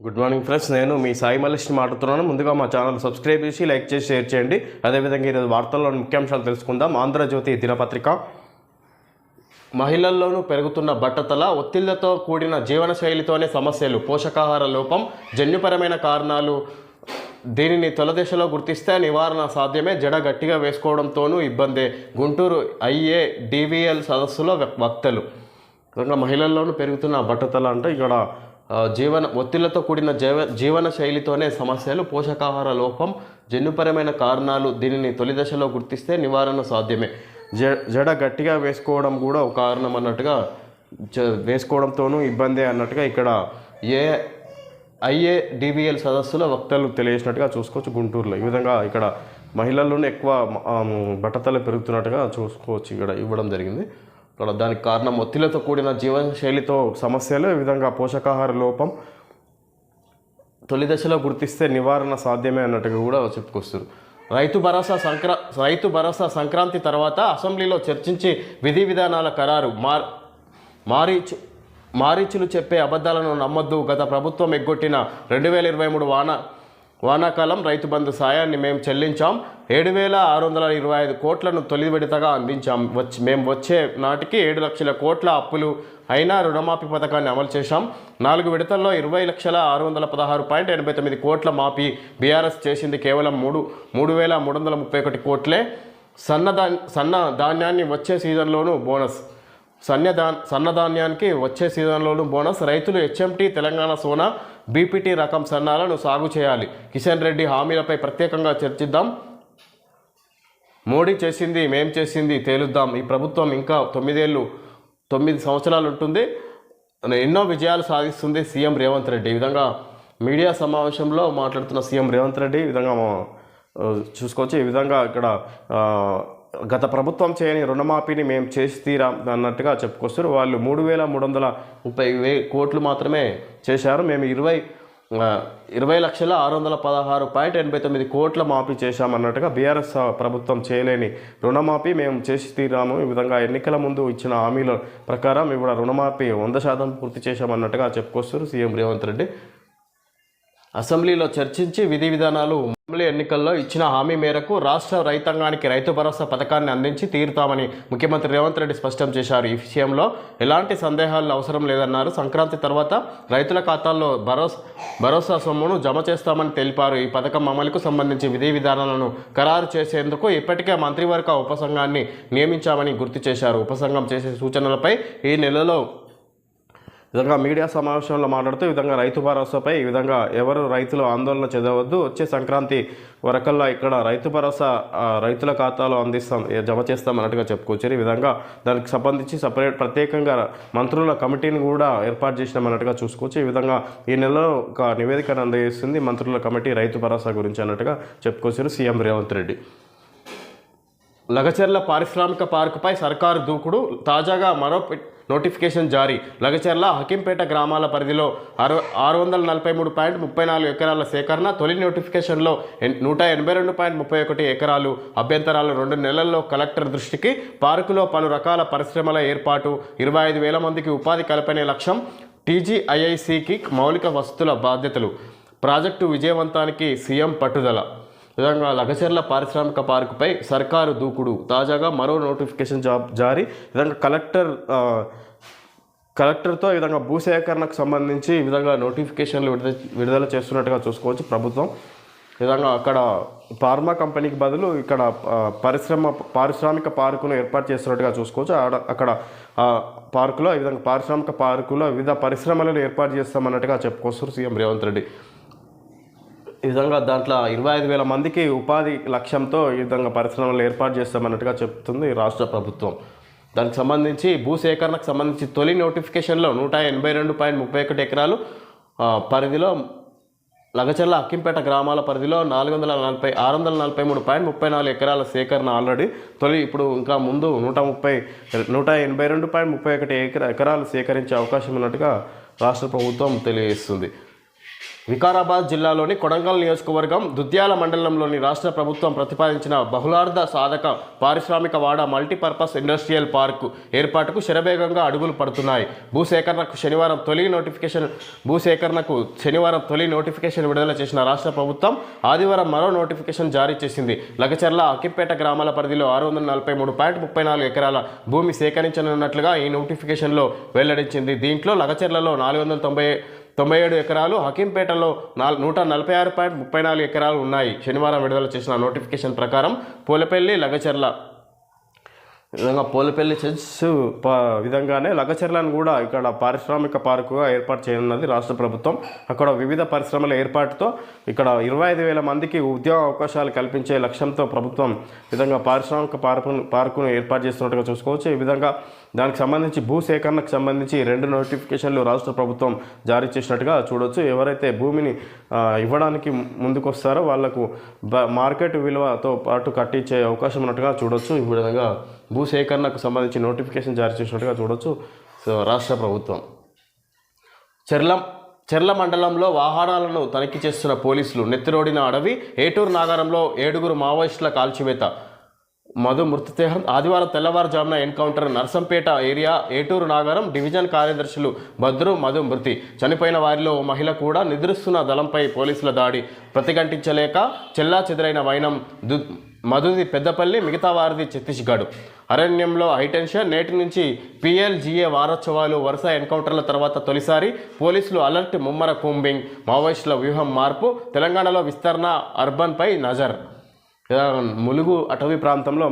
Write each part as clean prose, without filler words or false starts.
Good morning friends, నేను మీ సాయి మల్లేష్ని మాట్లాడుతున్నాను. ముందుగా మా ఛానల్ సబ్స్క్రైబ్ చేసి లైక్ చేసి షేర్ చేయండి. అదేవిధంగా ఈరోజు వార్తల్లోని ముఖ్యాంశాలు తెలుసుకుందాం. ఆంధ్రజ్యోతి దినపత్రిక. మహిళల్లోనూ పెరుగుతున్న బట్టతల, ఒత్తిళ్లతో కూడిన జీవనశైలితోనే సమస్యలు, పోషకాహార లోపం, జన్యుపరమైన కారణాలు. దీనిని తొలదశలో గుర్తిస్తే నివారణ సాధ్యమే, జడ గట్టిగా వేసుకోవడంతోనూ ఇబ్బందే. గుంటూరు IADVL సదస్సులో వక్తలు. మహిళల్లోనూ పెరుగుతున్న బట్టతల అంటే ఇక్కడ ఒత్తిళ్లతో కూడిన జీవన శైలితోనే సమస్యలు, పోషకాహార లోపం, జన్యుపరమైన కారణాలు. దీనిని తొలి దశలో గుర్తిస్తే నివారణ సాధ్యమే. జడ గట్టిగా వేసుకోవడం కూడా ఒక కారణం అన్నట్టుగా, వేసుకోవడంతోనూ ఇబ్బంది అన్నట్టుగా ఇక్కడ IADVL సదస్సులో వక్తలు తెలియజేసినట్టుగా చూసుకోవచ్చు గుంటూరులో. ఈ విధంగా ఇక్కడ మహిళల్లోనే ఎక్కువ బట్టతల పెరుగుతున్నట్టుగా చూసుకోవచ్చు, ఇక్కడ ఇవ్వడం జరిగింది. ఇక్కడ దానికి కారణం ఒత్తిళ్లతో కూడిన జీవనశైలితో సమస్యలు, ఈ విధంగా పోషకాహార లోపం, తొలి దశలో గుర్తిస్తే నివారణ సాధ్యమే అన్నట్టుగా కూడా చెప్పుకొస్తారు. రైతు భరోసా సంక్రాంతి తర్వాత అసెంబ్లీలో చర్చించి విధి విధానాల ఖరారు. మారీచులు చెప్పే అబద్ధాలను నమ్మొద్దు. గత ప్రభుత్వం ఎగ్గొట్టిన 2023 వానాకాలం రైతు బంధు సాయాన్ని మేము చెల్లించాం. 7,625 కోట్లను తొలి విడతగా అందించాం. మేము వచ్చే నాటికి 7 లక్షల కోట్ల అప్పులు అయినా రుణమాఫీ పథకాన్ని అమలు చేశాం. 4 విడతల్లో 20,616.89 కోట్ల మాఫీ. బీఆర్ఎస్ చేసింది కేవలం 3,331 కోట్లే. సన్న ధాన్యాన్ని వచ్చే సీజన్లోనూ బోనస్. సన్నధాన్యానికి వచ్చే సీజన్లోనూ బోనస్. రైతులు HMT, తెలంగాణ సోనా, BPT రకం సన్నాలను సాగు చేయాలి. కిషన్ రెడ్డి హామీలపై ప్రత్యేకంగా చర్చిద్దాం. మోడీ చేసింది మేం చేసింది తేలుద్దాం. ఈ ప్రభుత్వం ఇంకా 9 సంవత్సరాలు ఉంటుంది, ఎన్నో విజయాలు సాధిస్తుంది సీఎం రేవంత్ రెడ్డి. ఈ విధంగా మీడియా సమావేశంలో మాట్లాడుతున్న సీఎం రేవంత్ రెడ్డి ఈ విధంగా చూసుకోవచ్చు. ఈ విధంగా ఇక్కడ గత ప్రభుత్వం చేయని రుణమాఫీని మేము చేసి తీరా అన్నట్టుగా చెప్పుకొస్తారు. వాళ్ళు 3,330 కోట్లు మాత్రమే చేశారు. మేము 20,616.89 కోట్ల మాఫీ చేశామన్నట్టుగా బీఆర్ఎస్ ప్రభుత్వం చేయలేని రుణమాఫీ మేము చేసి తీరాము. ఈ విధంగా ఎన్నికల ముందు ఇచ్చిన హామీల ప్రకారం ఇప్పుడు రుణమాఫీ 100% పూర్తి చేశామన్నట్టుగా చెప్పుకొస్తారు సీఎం రేవంత్ రెడ్డి. అసెంబ్లీలో చర్చించి విధి విధానాలు. అసెంబ్లీ ఎన్నికల్లో ఇచ్చిన హామీ మేరకు రాష్ట్ర రైతాంగానికి రైతు భరోసా పథకాన్ని అందించి తీరుతామని ముఖ్యమంత్రి రేవంత్ రెడ్డి స్పష్టం చేశారు. ఈ విషయంలో ఎలాంటి సందేహాలు అవసరం లేదన్నారు. సంక్రాంతి తర్వాత రైతుల ఖాతాల్లో భరోసా సొమ్మును జమ చేస్తామని తెలిపారు. ఈ పథకం అమలుకు సంబంధించి విధి విధానాలను ఖరారు చేసేందుకు ఇప్పటికే మంత్రివర్గ ఉపసంఘాన్ని నియమించామని గుర్తు చేశారు. ఉపసంఘం చేసే సూచనలపై ఈ నెలలో విధంగా మీడియా సమావేశంలో మాట్లాడుతూ ఈ విధంగా రైతు భరోసాపై ఈ విధంగా ఎవరు రైతులు ఆందోళన చెందవద్దు, వచ్చే సంక్రాంతి వరకల్లా ఇక్కడ రైతు భరోసా రైతుల ఖాతాలో జమ చేస్తాం అన్నట్టుగా చెప్పుకోవచ్చు. ఈ విధంగా దానికి సంబంధించి ప్రత్యేకంగా మంత్రుల కమిటీని కూడా ఏర్పాటు చేసినామన్నట్టుగా చూసుకోవచ్చు. ఈ విధంగా ఈ నెలలో ఒక నివేదికను అందజేస్తుంది మంత్రుల కమిటీ రైతు భరోసా గురించి అన్నట్టుగా చెప్పుకోవచ్చు సీఎం రేవంత్ రెడ్డి. లగచర్ల పారిశ్రామిక పార్కుపై సర్కారు దూకుడు, తాజాగా మరో నోటిఫికేషన్ జారీ. లగచర్ల, హకీంపేట గ్రామాల పరిధిలో 643.34 ఎకరాల సేకరణ. తొలి నోటిఫికేషన్లో 182.31 ఎకరాలు. అభ్యంతరాలు 2 నెలల్లో కలెక్టర్ దృష్టికి. పార్కులో పలు రకాల పరిశ్రమల ఏర్పాటు, 25,000 మందికి ఉపాధి కల్పనే లక్ష్యం. TGIICకి మౌలిక వసతుల బాధ్యతలు. ప్రాజెక్టు విజయవంతానికి సీఎం పట్టుదల. విధంగా లగచర్ల పారిశ్రామిక పార్కుపై సర్కారు దూకుడు, తాజాగా మరో నోటిఫికేషన్ జారీ. విధంగా కలెక్టర్తో ఈ విధంగా భూసేకరణకు సంబంధించి ఈ విధంగా నోటిఫికేషన్లు విడుదల చేస్తున్నట్టుగా చూసుకోవచ్చు ప్రభుత్వం. ఈ విధంగా అక్కడ ఫార్మా కంపెనీకి బదులు ఇక్కడ పారిశ్రామిక పార్కును ఏర్పాటు చేస్తున్నట్టుగా చూసుకోవచ్చు. అక్కడ పార్కులో ఈ విధంగా పారిశ్రామిక పార్కులో వివిధ పరిశ్రమలను ఏర్పాటు చేస్తామన్నట్టుగా చెప్పుకొస్తారు సీఎం రేవంత్ రెడ్డి. ఈ విధంగా దాంట్లో 25,000 మందికి ఉపాధి లక్ష్యంతో ఈ విధంగా పరిశ్రమలు ఏర్పాటు చేస్తామన్నట్టుగా చెప్తుంది రాష్ట్ర ప్రభుత్వం. దానికి సంబంధించి భూసేకరణకు సంబంధించి తొలి నోటిఫికేషన్లో 182.31 ఎకరాలు పరిధిలో లగచర్ల, అక్కింపేట గ్రామాల పరిధిలో 643.34 ఎకరాల సేకరణ ఆల్రెడీ తొలి. ఇప్పుడు ఇంకా ముందు 182.31 ఎకరాలు సేకరించే అవకాశం ఉన్నట్టుగా రాష్ట్ర ప్రభుత్వం తెలియజేస్తుంది. వికారాబాద్ జిల్లాలోని కొడంగల్ నియోజకవర్గం దుద్యాల మండలంలోని రాష్ట్ర ప్రభుత్వం ప్రతిపాదించిన బహుళార్థ సాధక పారిశ్రామిక వాడ మల్టీపర్పస్ ఇండస్ట్రియల్ పార్కు ఏర్పాటుకు శరవేగంగా అడుగులు పడుతున్నాయి. భూసేకరణకు శనివారం తొలి నోటిఫికేషన్ విడుదల చేసిన రాష్ట్ర ప్రభుత్వం ఆదివారం మరో నోటిఫికేషన్ జారీ చేసింది. లగచర్ల అకింపేట గ్రామాల పరిధిలో 643.34 ఎకరాల భూమి సేకరించనున్నట్లుగా ఈ నోటిఫికేషన్లో వెల్లడించింది. దీంట్లో లగచర్లలో 497 ఎకరాలు, హకీంపేటలో 146.34 ఎకరాలు ఉన్నాయి. శనివారం విడుదల చేసిన నోటిఫికేషన్ ప్రకారం పోలపల్లి, లగచర్ల విధంగా పోలపల్లి విధంగానే లగచర్లను కూడా ఇక్కడ పారిశ్రామిక పార్కుగా ఏర్పాటు చేయనున్నది రాష్ట్ర ప్రభుత్వం. అక్కడ వివిధ పరిశ్రమల ఏర్పాటుతో ఇక్కడ 25,000 మందికి ఉద్యోగ అవకాశాలు కల్పించే లక్ష్యంతో ప్రభుత్వం విధంగా పారిశ్రామిక పార్కును ఏర్పాటు చేస్తున్నట్టుగా చూసుకోవచ్చు. ఈ విధంగా దానికి సంబంధించి భూసేకరణకు సంబంధించి 2 నోటిఫికేషన్లు రాష్ట్ర ప్రభుత్వం జారీ చేసినట్టుగా చూడవచ్చు. ఎవరైతే భూమిని ఇవ్వడానికి ముందుకు వస్తారో వాళ్లకు మార్కెట్ విలువతో పాటు కట్టించే అవకాశం ఉన్నట్టుగా చూడవచ్చు. ఈ విధంగా భూసేకరణకు సంబంధించి నోటిఫికేషన్ జారీ చేసినట్టుగా చూడవచ్చు రాష్ట్ర ప్రభుత్వం. చెర్ల మండలంలో వాహనాలను తనిఖీ చేస్తున్న పోలీసులు నెత్తిరోడిన అడవి. ఏటూరు నాగారంలో 7 మావోయిస్టుల కాల్చివేత. మధు మృతదేహం ఆదివారం తెల్లవారుజామున ఎన్కౌంటర్. నర్సంపేట ఏరియా ఏటూరు నాగారం డివిజన్ కార్యదర్శులు భద్రు, మధు మృతి. చనిపోయిన వారిలో ఓ మహిళ కూడా. నిద్రిస్తున్న దళంపై పోలీసుల దాడి. ప్రతిఘటించలేక చెల్లా చెదురైన వైనం. మధుది పెద్దపల్లి, మిగతా వారిది ఛత్తీస్గఢ్. అరణ్యంలో హైటెన్షన్. నేటి నుంచి PLGA వారోత్సవాలు. వరుస ఎన్కౌంటర్ల తర్వాత తొలిసారి పోలీసులు అలర్ట్. ముమ్మర కూంబింగ్. మావోయిస్టుల వ్యూహం మార్పు. తెలంగాణలో విస్తరణ. అర్బన్పై నజర్. ములుగు అటవీ ప్రాంతంలో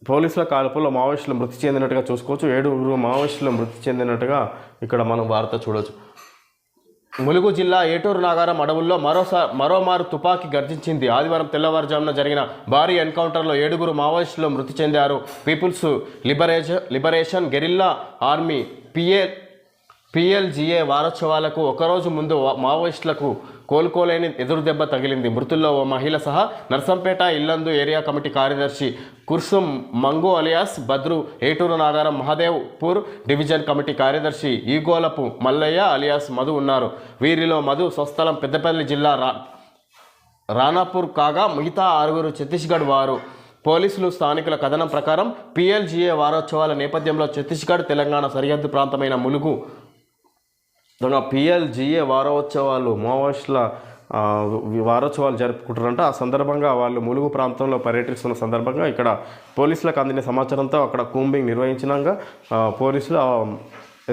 పోలీసుల కాల్పుల్లో మావోయిస్టులు మృతి చెందినట్టుగా చూసుకోవచ్చు. 7 మావోయిస్టులు మృతి చెందినట్టుగా ఇక్కడ మనం వార్త చూడవచ్చు. ములుగు జిల్లా ఏటూరు నాగారం అడవుల్లో మరోమారు తుపాకీ గర్జించింది. ఆదివారం తెల్లవారుజామున జరిగిన భారీ ఎన్కౌంటర్లో 7 మావోయిస్టులు మృతి చెందారు. People's liberation guerrilla army PLGA వారోత్సవాలకు ఒకరోజు ముందు మావోయిస్టులకు కోలుకోలేని ఎదురుదెబ్బ తగిలింది. మృతుల్లో ఓ మహిళ సహా. నర్సంపేట ఇల్లందు ఏరియా కమిటీ కార్యదర్శి కుర్సుం మంగు అలియాస్ బద్రు, ఏటూరు నాగారం మహదేవ్పూర్ డివిజన్ కమిటీ కార్యదర్శి ఈగోలపు మల్లయ్య అలియాస్ మధు ఉన్నారు. వీరిలో మధు స్వస్థలం పెద్దపల్లి జిల్లా రానాపూర్ కాగా మిగతా 6 ఛత్తీస్గఢ్ వారు. పోలీసులు స్థానికుల కథనం ప్రకారం PLGA వారోత్సవాల నేపథ్యంలో ఛత్తీస్గఢ్ తెలంగాణ సరిహద్దు ప్రాంతమైన ములుగు PLGA వారోత్సవాలు మావోయిస్టుల వారోత్సవాలు జరుపుకుంటారంట. ఆ సందర్భంగా వాళ్ళు ములుగు ప్రాంతంలో పర్యటిస్తున్న సందర్భంగా ఇక్కడ పోలీసులకు అందిన సమాచారంతో అక్కడ కూంబింగ్ నిర్వహించినాక పోలీసులు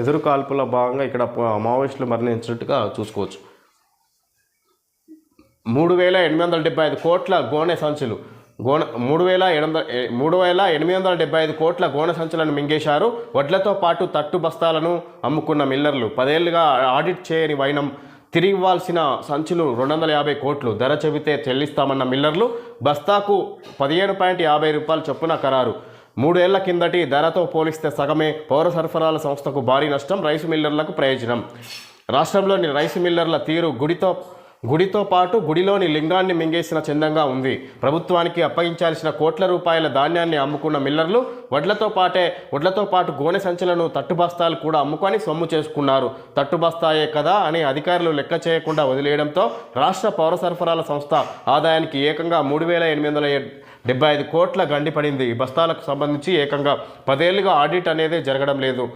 ఎదురు కాల్పుల భాగంగా ఇక్కడ మావోయిస్టులు మరణించినట్టుగా చూసుకోవచ్చు. 3,875 కోట్ల గోనె సంచులు. 3,875 కోట్ల గోనె సంచులను మింగేశారు. వడ్లతో పాటు తట్టు బస్తాలను అమ్ముకున్న మిల్లర్లు. 10 ఏళ్లుగా ఆడిట్ చేయని వైనం. తిరిగి ఇవ్వాల్సిన సంచులు 250 కోట్లు. ధర చెబితే చెల్లిస్తామన్న మిల్లర్లు. బస్తాకు 15.50 రూపాయలు చొప్పున ఖరారు. 3 ఏళ్ల కిందటి ధరతో పోలిస్తే సగమే. పౌర సరఫరాల సంస్థకు భారీ నష్టం. రైసు మిల్లర్లకు ప్రయోజనం. రాష్ట్రంలోని రైసు మిల్లర్ల తీరు గుడితో పాటు గుడిలోని లింగాన్ని మింగేసిన చందంగా ఉంది. ప్రభుత్వానికి అప్పగించాల్సిన కోట్ల రూపాయల ధాన్యాన్ని అమ్ముకున్న మిల్లర్లు వడ్లతో పాటు గోనె సంచులను, తట్టుబస్తాలు కూడా అమ్ముకొని సొమ్ము చేసుకున్నారు. తట్టుబస్తాయే కదా అని అధికారులు లెక్క చేయకుండా వదిలేయడంతో రాష్ట్ర పౌర సరఫరాల సంస్థ ఆదాయానికి ఏకంగా 3,875 కోట్ల గండిపడింది. ఈ బస్తాలకు సంబంధించి ఏకంగా 10 ఏళ్లుగా ఆడిట్ అనేది జరగడం లేదు.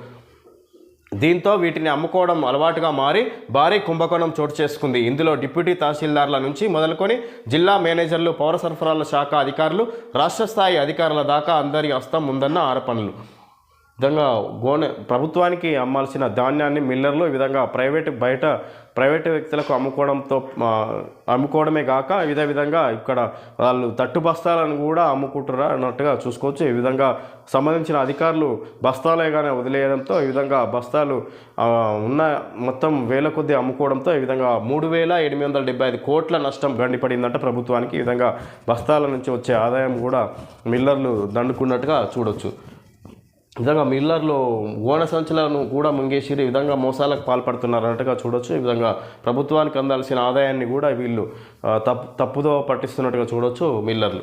దీంతో వీటిని అమ్ముకోవడం అలవాటుగా మారి భారీ కుంభకోణం చోటు చేసుకుంది. ఇందులో డిప్యూటీ తహసీల్దార్ల నుంచి మొదలుకొని జిల్లా మేనేజర్లు, పౌర సరఫరాల శాఖ అధికారులు, రాష్ట్ర స్థాయి అధికారుల దాకా అందరి హస్తం ఉందన్న ఆరోపణలు. విధంగా ప్రభుత్వానికి అమ్మాల్సిన ధాన్యాన్ని మిల్లర్లు ఈ విధంగా ప్రైవేటు వ్యక్తులకు అమ్ముకోవడమే కాక ఇదే విధంగా ఇక్కడ వాళ్ళు తట్టు బస్తాలను కూడా అమ్ముకుంటారా అన్నట్టుగా చూసుకోవచ్చు. ఈ విధంగా సంబంధించిన అధికారులు బస్తాలేగానే వదిలేయడంతో ఈ విధంగా బస్తాలు ఉన్న మొత్తం వేల కొద్దీ అమ్ముకోవడంతో ఈ విధంగా 3,875 కోట్ల నష్టం గండిపడిందంట ప్రభుత్వానికి. ఈ విధంగా బస్తాల నుంచి వచ్చే ఆదాయం కూడా మిల్లర్లు దండుకున్నట్టుగా చూడొచ్చు. విధంగా మిల్లర్లు గోనె సంచులను కూడా ముంగేసి ఈ విధంగా మోసాలకు పాల్పడుతున్నారు అన్నట్టుగా చూడొచ్చు. ఈ విధంగా ప్రభుత్వానికి అందాల్సిన ఆదాయాన్ని కూడా వీళ్ళు తప్పుదో పట్టిస్తున్నట్టుగా చూడొచ్చు మిల్లర్లు.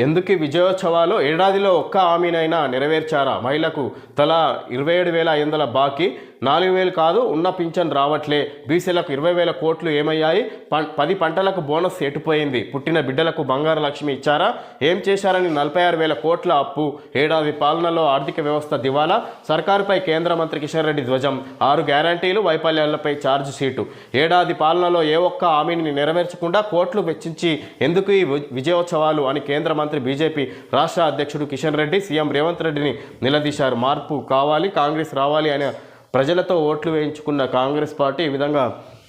ఎందుకు విజయోత్సవాలు? ఏడాదిలో ఒక్క హామీనైనా నెరవేర్చారా? మహిళకు తలా 27,500 బాకీ. 4,000 కాదు, ఉన్న పింఛన్ రావట్లే. బీసీలకు 20,000 కోట్లు ఏమయ్యాయి? 10 పంటలకు బోనస్ ఎటుపోయింది? పుట్టిన బిడ్డలకు బంగారు లక్ష్మి ఇచ్చారా? ఏం చేశారని 46,000 కోట్ల అప్పు. ఏడాది పాలనలో ఆర్థిక వ్యవస్థ దివాలా. సర్కారుపై కేంద్ర మంత్రి కిషన్ రెడ్డి ధ్వజం. 6 గ్యారంటీలు, వైఫల్యాలపై ఛార్జ్ షీటు. ఏడాది పాలనలో ఏ ఒక్క హామీని నెరవేర్చకుండా కోట్లు వెచ్చించి ఎందుకు ఈ విజయోత్సవాలు అని కేంద్ర మంత్రి బీజేపీ రాష్ట్ర అధ్యక్షుడు కిషన్ రెడ్డి సీఎం రేవంత్ రెడ్డిని నిలదీశారు. మార్పు కావాలి, కాంగ్రెస్ రావాలి అనే ప్రజలతో ఓట్లు వేయించుకున్న కాంగ్రెస్ పార్టీ ఈ విధంగా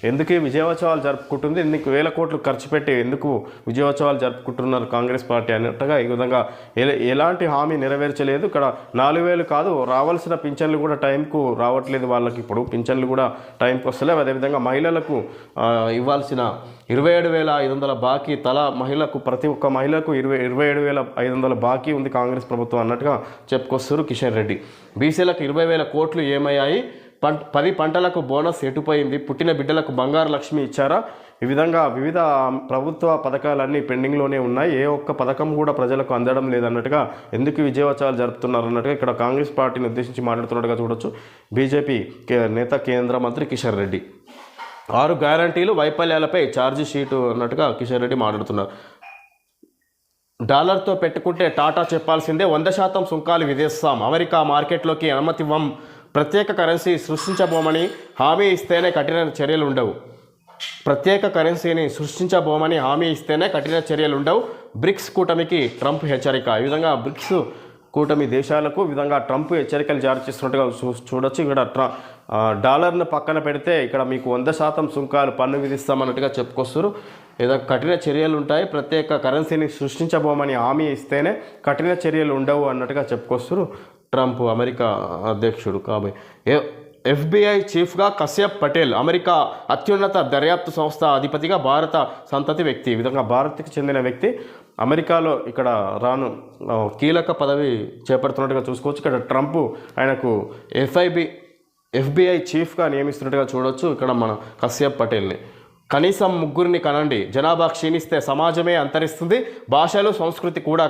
ఎందుకు ఈ విజయోత్సవాలు జరుపుకుంటుంది, ఎన్ని వేల కోట్లు ఖర్చు పెట్టి ఎందుకు విజయోత్సవాలు జరుపుకుంటున్నారు కాంగ్రెస్ పార్టీ అన్నట్టుగా ఈ విధంగా ఎలాంటి హామీ నెరవేర్చలేదు. ఇక్కడ 4,000 కాదు, రావాల్సిన పింఛన్లు కూడా టైంకు రావట్లేదు. వాళ్ళకి ఇప్పుడు పింఛన్లు కూడా టైంకి వస్తలేవు. అదేవిధంగా మహిళలకు ఇవ్వాల్సిన 27,500 బాకీ, మహిళకు ప్రతి ఒక్క మహిళకు 27,500 బాకీ ఉంది కాంగ్రెస్ ప్రభుత్వం అన్నట్టుగా చెప్పుకొస్తారు కిషన్ రెడ్డి. బీసీలకు 20,000 కోట్లు ఏమయ్యాయి? 10 పంటలకు బోనస్ ఎటుపోయింది? పుట్టిన బిడ్డలకు బంగారు లక్ష్మి ఇచ్చారా? ఈ విధంగా వివిధ ప్రభుత్వ పథకాలన్నీ పెండింగ్లోనే ఉన్నాయి. ఏ ఒక్క పథకం కూడా ప్రజలకు అందడం లేదన్నట్టుగా ఎందుకు విజయోత్సవాలు జరుపుతున్నారు అన్నట్టుగా ఇక్కడ కాంగ్రెస్ పార్టీని ఉద్దేశించి మాట్లాడుతున్నట్టుగా చూడొచ్చు బీజేపీ నేత కేంద్ర మంత్రి కిషన్ రెడ్డి. 6 గ్యారంటీలు, వైఫల్యాలపై ఛార్జ్ షీటు అన్నట్టుగా కిషన్ రెడ్డి మాట్లాడుతున్నారు. డాలర్తో పెట్టుకుంటే టాటా చెప్పాల్సిందే, 100% సుంకాలు విధిస్తాం, అమెరికా మార్కెట్లోకి అనుమతివ్వం, ప్రత్యేక కరెన్సీ సృష్టించబోమని హామీ ఇస్తేనే కఠిన చర్యలు ఉండవు. ప్రత్యేక కరెన్సీని సృష్టించబోమని హామీ ఇస్తేనే కఠిన చర్యలు ఉండవు. బ్రిక్స్ కూటమికి ట్రంప్ హెచ్చరిక. ఈ విధంగా బ్రిక్స్ కూటమి దేశాలకు ఈ విధంగా ట్రంప్ హెచ్చరికలు జారీ చేస్తున్నట్టుగా చూడొచ్చు. ఇక్కడ డాలర్ను పక్కన పెడితే ఇక్కడ మీకు 100% సుంకాలు పన్ను విధిస్తామన్నట్టుగా చెప్పుకొస్తారు. ఏదో కఠిన చర్యలు ఉంటాయి, ప్రత్యేక కరెన్సీని సృష్టించబోమని హామీ ఇస్తేనే కఠిన చర్యలు ఉండవు అన్నట్టుగా చెప్పుకొస్తారు ట్రంప్, అమెరికా అధ్యక్షుడు. కాబట్టి FBI చీఫ్గా కశ్యప్ పటేల్, అమెరికా అత్యున్నత దర్యాప్తు సంస్థ అధిపతిగా భారత సంతతి వ్యక్తి. ఈ విధంగా భారత్కి చెందిన వ్యక్తి అమెరికాలో ఇక్కడ కీలక పదవి చేపడుతున్నట్టుగా చూసుకోవచ్చు. ఇక్కడ ట్రంప్ ఆయనకు FBI చీఫ్గా నియమిస్తున్నట్టుగా చూడవచ్చు. ఇక్కడ మన కశ్యప్ పటేల్ని. కనీసం 3 కనండి, జనాభా క్షీణిస్తే సమాజమే అంతరిస్తుంది, భాషలు సంస్కృతి కూడా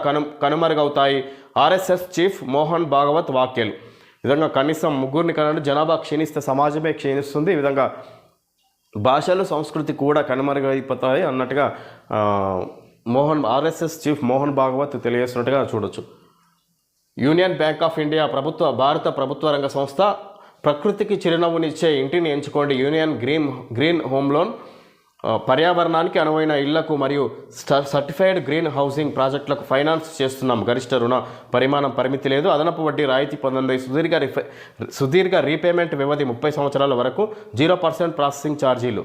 కనుమరుగవుతాయి. RSS చీఫ్ మోహన్ భాగవత్ వ్యాఖ్యలు. ఈ విధంగా కనీసం 3 కనండి, జనాభా క్షీణిస్తే సమాజమే క్షీణిస్తుంది, ఈ విధంగా భాషలు సంస్కృతి కూడా కనుమరుగైపోతాయి అన్నట్టుగా RSS చీఫ్ మోహన్ భాగవత్ తెలియజేస్తున్నట్టుగా చూడొచ్చు. యూనియన్ బ్యాంక్ ఆఫ్ ఇండియా భారత ప్రభుత్వ రంగ సంస్థ. ప్రకృతికి చిరునవ్వునిచ్చే ఇంటిని ఎంచుకోండి, యూనియన్ గ్రీన్ హోమ్ లోన్. పర్యావరణానికి అనువైన ఇళ్లకు మరియు సర్టిఫైడ్ గ్రీన్ హౌసింగ్ ప్రాజెక్టులకు ఫైనాన్స్ చేస్తున్నాం. గరిష్ట రుణ పరిమాణం పరిమితి లేదు, అదనపు వడ్డీ రాయితీ పొందండి. సుదీర్ఘ రీపేమెంట్ వ్యవధి 30 సంవత్సరాల వరకు, 0% ప్రాసెసింగ్ ఛార్జీలు.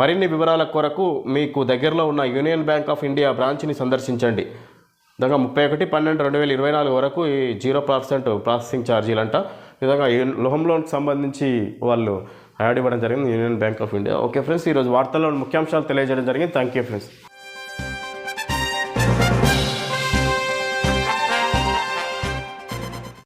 మరిన్ని వివరాల కొరకు మీకు దగ్గరలో ఉన్న యూనియన్ బ్యాంక్ ఆఫ్ ఇండియా బ్రాంచ్ని సందర్శించండి. విధంగా 31/12/2024 వరకు ఈ 0% ప్రాసెసింగ్ ఛార్జీలు అంట. ఈ విధంగా హోమ్ లోన్కి సంబంధించి వాళ్ళు యాడ్ ఇవ్వడం జరిగింది union bank of India. Okay friends, ఈరోజు వార్తల్లో ముఖ్యాంశాలు తెలియజేయడం జరిగింది. Thank you friends.